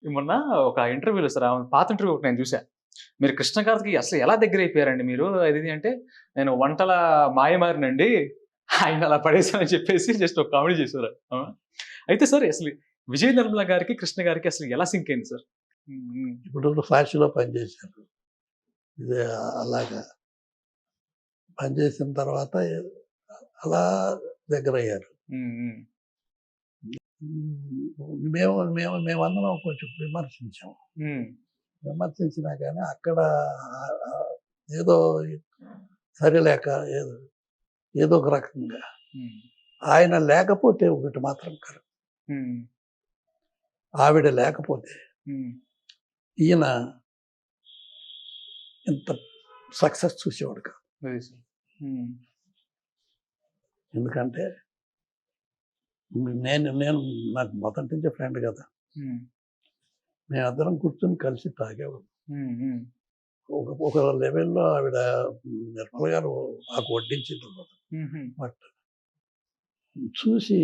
మొన్న ఒక ఇంటర్వ్యూలో సార్ పాత ఇంటర్వ్యూ ఒకటి నేను చూసా. మీరు కృష్ణ గారికి అసలు ఎలా దగ్గరైపోయారండి మీరు? అది అంటే నేను వంటల మాయమారినండి. ఆయన అలా పడేసానని చెప్పేసి జస్ట్ ఒక కామెడీ చేసారు. ఆ! అయితే సార్ అసలు విజయ నిర్మల గారికి, కృష్ణ గారికి అసలు ఎలా సింక్ అయింది సార్? హ్మ్. హ్మ్. ఇప్పుడు సాక్షిలో పనిచేశారు. ఇది అలాగా పనిచేసిన తర్వాత అలా దగ్గరయ్యారు. హ్మ్. హ్మ్. మేమందరం కొంచెం విమర్శించాం. హ్మ్. విమర్శించినా కానీ అక్కడ ఏదో సరిలేక ఏదో ఒక రకంగా హ్మ్. ఆయన లేకపోతే ఒకటి మాత్రం కరెక్ట్. హ్మ్. ఆవిడ లేకపోతే హ్మ్. ఈయన ఇంత సక్సెస్ చూసేవాడు కాదు. అది సార్. హ్మ్. ఎందుకంటే నేను నేను నాకు మొదటి నుంచి ఫ్రెండ్ కదా! హ్మ్. మేమందరం కూర్చొని కలిసి తాగేవాళ్ళం. హ్మ్. హ్మ్. ఒక లెవెల్‌లో ఆవిడ నిర్మల గారు మాకు వడ్డించిందన్నమాట. హుహు. బట్ చూసి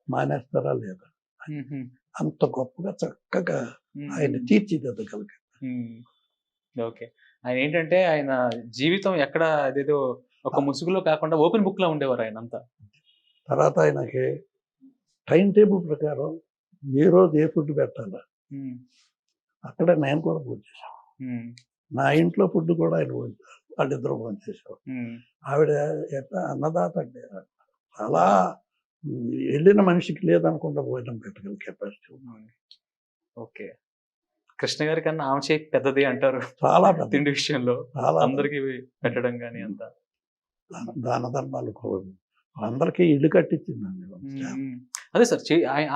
మానేస్తారా లేదా? హుహు. అంత గొప్పగా చక్కగా హ్మ్. ఆయన్ని తీర్చిదిద్దగలిగారు. హ్మ్. ఓకే. ఆయనేంటంటే ఆయన జీవితం ఎక్కడ అదేదో ఒక ముసుగులో కాకుండా ఓపెన్ బుక్‌లా ఉండేవారు ఆయనంతా. తర్వాత ఆయనకి టైమ్ టేబుల్ ప్రకారం ఏ రోజు ఏ ఫుడ్ పెట్టాలా, హ్మ్. అక్కడే నేను కూడా భోంచేసాం. హ్మ్. నా ఇంట్లో ఫుడ్ కూడా ఆయన భోంచేసారు. వాళ్ళిద్దరూ భోంచేసేవారు. హ్మ్. ఆవిడ ఎట్లా అన్నదాత అండి. చాలా వెళ్ళిన మనిషికి లేదనకుండా భోజనం పెట్టగల కెపాసిటీ ఉంది. హ్మ్. ఓకే. కృష్ణ గారి కన్నా ఆమె చేయి పెద్దది అంటారు. చాలా పెద్దది. తిండి విషయంలో చాలా అందరికి పెట్టడం గాని అంతా. దాన ధర్మాలు అందరికీ ఇల్లు కట్టించిందండి. హ్మ్. హ్మ్. అదే సార్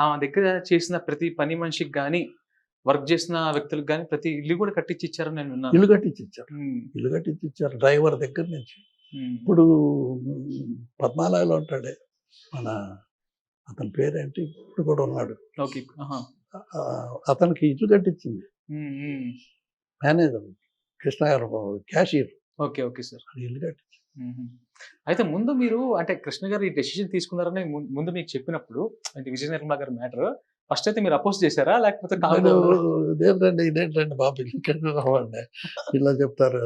ఆమె దగ్గర చేసిన ప్రతి పని మనిషికి గాని, వర్క్ చేసిన వ్యక్తులకు గాని ప్రతి ఇల్లు కూడా కట్టించి ఇచ్చారని నేను విన్నాను. ఇల్లు కట్టించిచ్చారు. హ్మ్. ఇల్లు కట్టించిచ్చారు. డ్రైవర్ దగ్గర నుంచి. హ్మ్. ఇప్పుడు పద్మాలయలో ఉంటాడే మన అతని పేరేంటి? ఇప్పుడు కూడా ఉన్నాడు. ఓకే. ఆహా! అతనికి ఇల్లు కట్టించింది. హ్మ్. హ్మ్. మేనేజర్ కృష్ణ గారు క్యాషియర్. ఓకే. Okay sir. ఇల్లు కట్టించింది. హుహు. అయితే ముందు మీరు అంటే కృష్ణ గారు ఈ డెసిషన్ తీసుకున్నారని ముందు మీకు చెప్పినప్పుడు అంటే విజయ నిర్మల గారి మ్యాటర్ ఫస్ట్ అయితే మీరు అపోజ్ చేసారా? లేకపోతే కామ్‌గా నేను ఉన్నారా? ఇదేంటండి బాబు ఇక్కడికి రావండి. ఇలా చెప్తారు.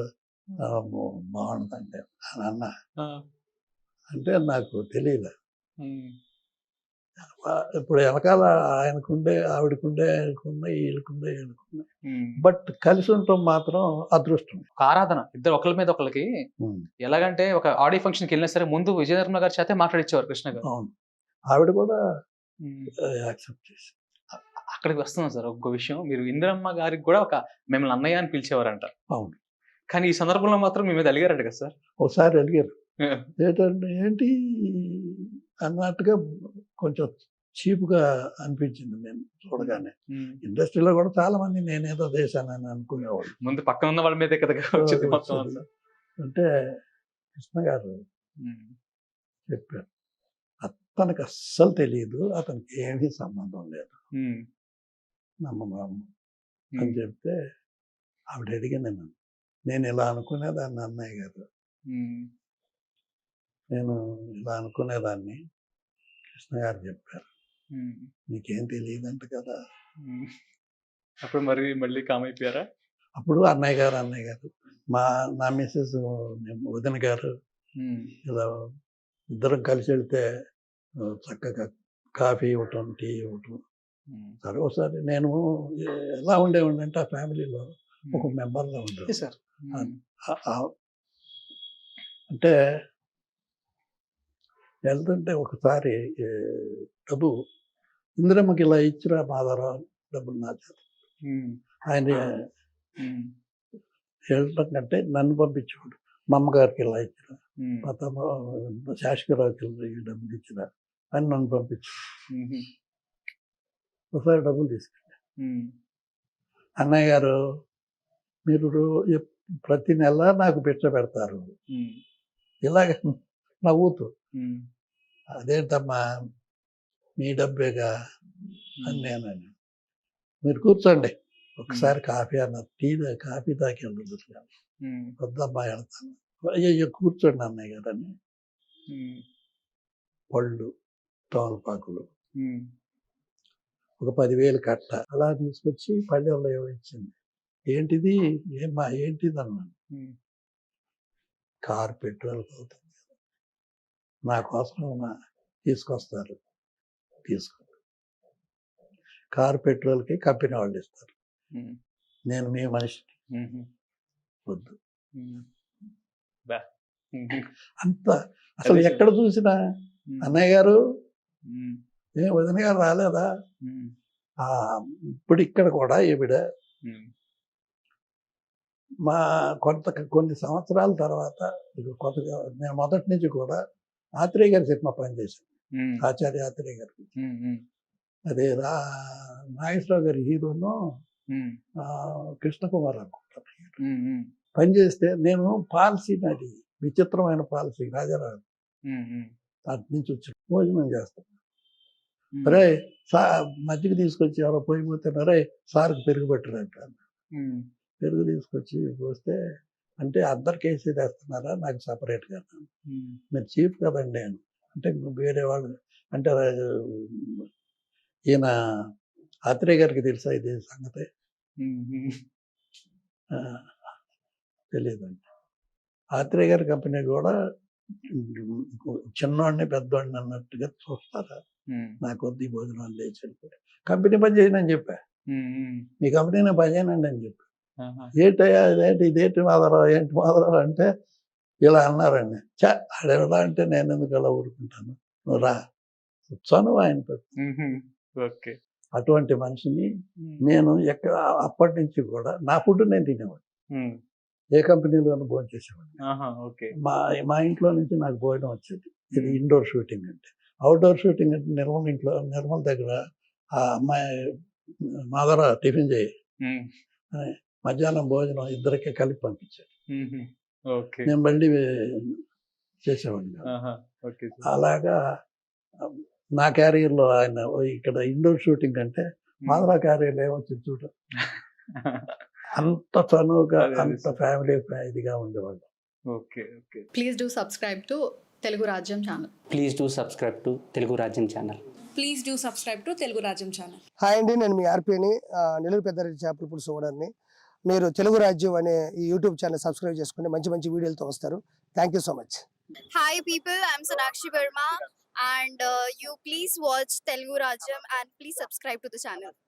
బాగుందండి అని అన్నా. ఆ! అంటే నాకు తెలీదు. హ్మ్. ఇప్పుడు వెనకాల ఆవిడకుండే, ఆయనకున్నాయి, ఈళ్ళకున్నాయి. హ్మ్. బట్ కలిసి ఉండటం మాత్రం అదృష్టం. ఒక ఆరాధన. ఇద్దరు ఒకళ్ళ మీద ఒకళ్ళకి హ్మ్. ఎలాగంటే ఒక ఆడియో ఫంక్షన్‌కెళ్ళినా సరే ముందు విజయ నిర్మల గారి చేతే మాట్లాడిచ్చేవారు కృష్ణ గారు. అవును. ఆవిడ కూడా హ్మ్. యాక్సెప్ట్ చేసింది. అ అక్కడికి వస్తున్నాం సార్. ఇంకో విషయం. మీరు ఇందిరమ్మ గారికి గూడా మిమ్మల్ని అన్నయ్య అని పిలిచేవారంట. అవును. కానీ ఈ సందర్భంలో మాత్రం మీ మీద అలిగారట కదా సార్? ఒకసారి అడిగారు. ఆ! ఏంటి అన్నట్టుగా కొంచెం చీప్‌గా అనిపించింది నేను చూడగానే. హ్మ్. ఇండస్ట్రీలో కూడా చాలా మంది నేనేదో చేశానని అనుకునేవాళ్ళు. ముందు పక్కన ఉన్న వాళ్ళ మీదే కదగా వచ్చింది మొత్తం వచ్చేది. అంతా. అంటే కృష్ణ గారు హ్మ్. చెప్పారు. అతనికి అస్సలు తెలీదు. అతనికి ఏమీ సంబంధం లేదు. హ్మ్. నమ్మను అని హ్మ్. చెప్తే ఆవిడ అడిగింది నన్ను. నేను ఇలా అనుకునేదాన్ని అన్నయ్య గారు. హ్మ్. నేను ఇలా అనుకునేదాన్ని. కృష్ణ గారు చెప్పారు. హ్మ్. నీకేం తెలీదంట కదా! హ్మ్. అప్పుడు మళ్ళీ కామ్ అయిపోయారా? అప్పుడు అన్నయ్య గారు. నా మిసెస్ వదిన గారు హ్మ్. ఇలా ఇద్దరం కలిసెళ్తే చక్కగా కాఫీ ఇవ్వటం, టీ ఇవ్వటం. హ్మ్. సరే ఒకసారి నేను ఎలా ఉండేవాడినంటే ఆ ఫ్యామిలీలో ఒక హ్మ్. మెంబర్‌లా అదే ఉండేవాడిని. సార్. హ్మ్. ఆహ్, ఆహ్, ఆహ్, అంటే వెళ్తుంటే ఒకసారి డబ్బు ఇందిరమ్మకి ఇలా ఇచ్చిరా మాధవరావు డబ్బులు నా చేత. హ్మ్. ఆయన హ్మ్. వెళ్ళటం కంటే నన్ను పంపించేవాడు. మా అమ్మగారికి ఇలా ఇచ్చిరా, హ్మ్. మా శాషకరావుకి ఈ డబ్బులు ఇచ్చిరా అని నన్ను పంపించాడు. హుహు. ఒకసారి డబ్బులు తీసుకెళ్ళా. హ్మ్. అన్నయ్య గారు మీరు ప్రతి నెల నాకు భిక్ష పెడతారు. హ్మ్. ఇలాగ నవ్వుతూ హ్మ్. అదేంటమ్మా మీ డబ్బేగా అని హ్మ్. నేనన్నా. మీరు కూర్చోండి. హ్మ్. ఒకసారి కాఫీ అన్నారు. కాఫీ తాగి వెళ్దురు. హ్మ్. వద్దమ్మా ఎళ్తాను. అయ్యయ్యో! కూర్చోండి అన్నయ్య గారని హ్మ్. పళ్ళు, తమలపాకులు హ్మ్. ఒక 10,000 కట్ట అలా తీసుకొచ్చి పల్లెల్లో ఇచ్చింది. ఏంటిది? ఏమ్మా ఏంటిది అన్నాను. కారు పెట్రోల్‌కి అవుతుంది. నా కోసం తీసుకొస్తారు. తీసుకో. కారు పెట్రోల్‌కి కంపెనీ వాళ్ళు ఇస్తారు. నేను మీ మనిషిని వద్దు. అంత అసలు ఎక్కడ చూసినా అన్నయ్య గారు వదిన గారు రాలేదా? ఇప్పుడు ఇక్కడ కూడా ఈవిడ మా కొన్ని సంవత్సరాల తర్వాత కొత్తగా నేను మొదటి నుంచి కూడా ఆత్రేయ గారి సినిమా పనిచేశాను. ఆచార్య ఆత్రేయ గారికి. అదే నాగేశ్వరరావు గారి హీరోను కృష్ణకుమార్ అనుకుంటాను. పనిచేస్తే నేను పాలసీ నాది విచిత్రమైన పాలసీ రాజారావు అటు నుంచి వచ్చి భోజనం చేస్తాను. అరే మజ్జిగ తీసుకొచ్చి ఎవరో పోయిపోతే అరే సార్కి పెరుగు పెట్టరంటాను. పెరుగు తీసుకొచ్చి పోస్తే అంటే అందరికి వేసి తెస్తున్నారా నాకు సపరేట్గా? మీరు చీఫ్ కదండి అని అంటే వేరే వాళ్ళు అంటే ఈయన ఆత్రేయ గారికి తెలుసా ఇది సంగతి? తెలియదండి. ఆత్రేయ గారి కంపెనీ కూడా చిన్నవాడిని పెద్దవాడిని అన్నట్టుగా చూస్తారా? నాకు వద్దు భోజనాలు లేచి వెళ్ళిపోయి కంపెనీ పని చేయనని చెప్పా. మీ కంపెనీ పని చేయనండి అని చెప్పి ఏంటయ్యా ఇదేంటి మాధవరావు ఏంటి మాధవరావు అంటే ఇలా అన్నారండి. ఆడెవడా అంటే నేను ఎందుకు అలా ఊరుకుంటాను, నువ్వు రా కూర్చోను ఆయనతో. అటువంటి మనిషిని నేను ఎక్కడ అప్పటి నుంచి కూడా నా ఫుడ్ నేను తినేవాడిని. ఏ కంపెనీలోనూ భోజనం చేసేవాడిని. మా ఇంట్లో నుంచి నాకు భోజనం వచ్చేది. ఇది ఇండోర్ షూటింగ్ అంటే. అవుట్డోర్ షూటింగ్ అంటే నిర్మల్ దగ్గర ఆ అమ్మాయి మాధవరావు టిఫిన్ చేయి మధ్యాహ్నం భోజనం ఇద్దరికే కలిపి పంపించాడు. నేను మళ్ళీ చేసేవాడిని. అలాగా నా క్యారియర్లో ఆయన ఇక్కడ ఇండోర్ షూటింగ్ అంటే మాధవరావు క్యారియర్లో ఏమొచ్చింది చూడ. అంత చనువుగా అంత ఫ్యామిలీ ఇదిగా ఉండేవాళ్ళు. Please do subscribe to Telugu Rajyam channel. Please do subscribe to Telugu Rajyam channel. Please do subscribe to Telugu Rajyam channel. Hi అండి, నేను మీ ఆర్పీని, నెల్లూరు పెద్దారెడ్డి చేపల పులుసు ఓనర్ని. మీరు తెలుగు రాజ్యం అనే ఈ యూట్యూబ్ ఛానల్ సబ్స్క్రైబ్ చేసుకుని మంచి మంచి వీడియోలతో వస్తారు. Thank you so much. Hi people, I'm Sonakshi Verma and you please watch Telugu Rajyam and please subscribe to the channel.